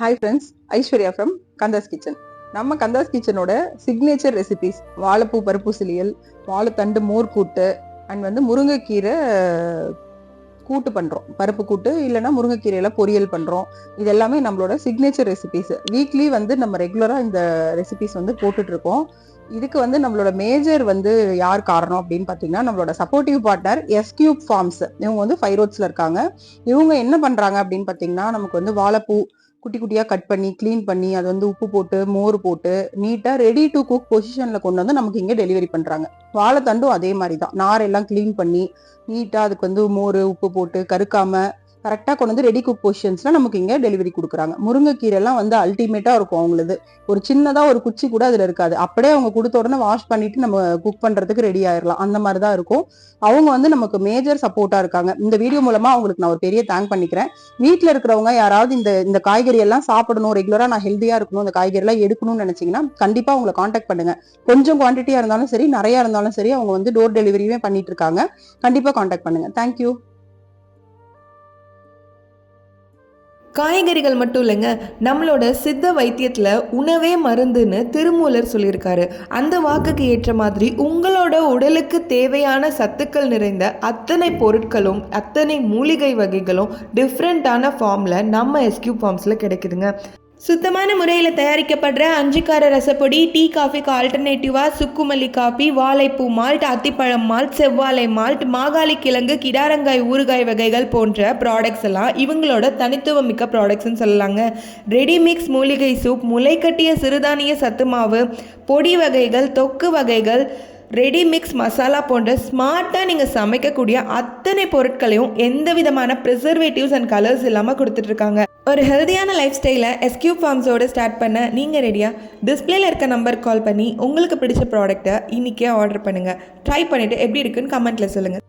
Hi friends, Aishwarya from Kandas kitchen. நம்ம Kandas கிச்சனோட signature recipes வாழைப்பூ பருப்பு சிலியல், வாழைத்தண்டு மோர் கூட்டு அண்ட் முருங்கைக்கீரை கூட்டு பண்ணுறோம். பருப்பு கூட்டு இல்லைன்னா முருங்கைக்கீரையில் பொரியல் பண்ணுறோம். இது எல்லாமே நம்மளோட சிக்னேச்சர் ரெசிபிஸ். வீக்லி நம்ம ரெகுலராக இந்த ரெசிபிஸ் போட்டுட்ருக்கோம். இதுக்கு நம்மளோட மேஜர் யார் காரணம் அப்படின்னு பார்த்தீங்கன்னா, நம்மளோட சப்போர்ட்டிவ் பார்ட்னர் எஸ்கியூப் ஃபார்ம்ஸ். இவங்க 5 ரோட்ஸில் இருக்காங்க. இவங்க என்ன பண்ணுறாங்க அப்படின்னு பார்த்தீங்கன்னா, நமக்கு வாழைப்பூ குட்டி குட்டியாக கட் பண்ணி க்ளீன் பண்ணி அது உப்பு போட்டு மோர் போட்டு நீட்டாக ரெடி டு குக் பொசிஷனில் கொண்டு நமக்கு இங்கே டெலிவரி பண்ணுறாங்க. வாழைத்தண்டும் அதே மாதிரி தான். நார் எல்லாம் க்ளீன் பண்ணி நீட்டாக அதுக்கு மோர் உப்பு போட்டு கருக்காம கரெக்டாக கொண்டு ரெடி குக் பொசிஷன்ஸ்ல நமக்கு இங்கே டெலிவரி கொடுக்குறாங்க. முருங்கைக்கீரைலாம் அல்டிமேட்டாக இருக்கும். அவங்களது ஒரு சின்னதாக ஒரு குச்சி கூட அதில் இருக்காது. அப்படியே அவங்க கொடுத்த உடனே வாஷ் பண்ணிட்டு நம்ம குக் பண்ணுறதுக்கு ரெடி ஆயிடலாம். அந்த மாதிரி தான் இருக்கும். அவங்க நமக்கு மேஜர் சப்போர்ட்டாக இருக்காங்க. இந்த வீடியோ மூலமாக அவங்களுக்கு நான் ஒரு பெரிய தேங்க் பண்ணிக்கிறேன். வீட்டில் இருக்கிறவங்க யாராவது இந்த காய்கறி எல்லாம் சாப்பிடணும், ரெகுலராக நான் ஹெல்த்தியாக இருக்கணும், இந்த காய்கறிலாம் எடுக்கணும்னு நினைச்சீங்கன்னா கண்டிப்பாக அவங்களை காண்டாக்ட் பண்ணுங்க. கொஞ்சம் குவான்டிட்டியாக இருந்தாலும் சரி, நிறையா இருந்தாலும் சரி, அவங்க டோர் டெலிவரியுமே பண்ணிட்டு இருக்காங்க. கண்டிப்பாக காண்டாக்ட் பண்ணுங்க. தேங்க்யூ. காய்கறிகள் மட்டும் இல்லைங்க, நம்மளோட சித்த வைத்தியத்தில் உணவே மருந்துன்னு திருமூலர் சொல்லியிருக்காரு. அந்த வாக்குக்கு ஏற்ற மாதிரி உங்களோட உடலுக்கு தேவையான சத்துக்கள் நிறைந்த அத்தனை பொருட்களும் அத்தனை மூலிகை வகைகளும் டிஃப்ரெண்ட்டான ஃபார்மில் நம்ம எஸ்கியூப் ஃபார்ம்ஸில் கிடைக்குதுங்க. சுத்தமான முறையில் தயாரிக்கப்படுற 5 கார ரசப்பொடி, டீ காஃபிக்கு ஆல்டர்னேட்டிவாக சுக்குமல்லி காப்பி, வாழைப்பூ மால்ட், அத்திப்பழம் மால்ட், செவ்வாழை மால்ட், மாகாளி கிழங்கு, கிடாரங்காய் ஊறுகாய் வகைகள் போன்ற ப்ராடக்ட்ஸ் எல்லாம் இவங்களோட தனித்துவம் மிக்க ப்ராடக்ட்ஸ்ன்னு சொல்லலாங்க. ரெடிமிக்ஸ் மூலிகை சூப், முளைக்கட்டிய சிறுதானிய சத்து மாவு, பொடி வகைகள், தொக்கு வகைகள், ரெடிமிக்ஸ் மசாலா போன்ற ஸ்மார்ட்டாக நீங்கள் சமைக்கக்கூடிய அத்தனை பொருட்களையும் எந்த விதமான ப்ரிசர்வேட்டிவ்ஸ் அண்ட் கலர்ஸ் இல்லாமல் கொடுத்துட்ருக்காங்க. ஒரு ஹெல்தியான லைஃப் ஸ்டைலை எஸ்கியூப் ஃபார்ம்ஸோடு ஸ்டார்ட் பண்ண நீங்கள் ரெடியாக? டிஸ்பிளேல இருக்க நம்பருக்கு கால் பண்ணி உங்களுக்கு பிடிச்ச ப்ராடக்டை இன்றைக்கே ஆர்டர் பண்ணுங்கள். ட்ரை பண்ணிவிட்டு எப்படி இருக்குன்னு கமெண்ட்டில் சொல்லுங்கள்.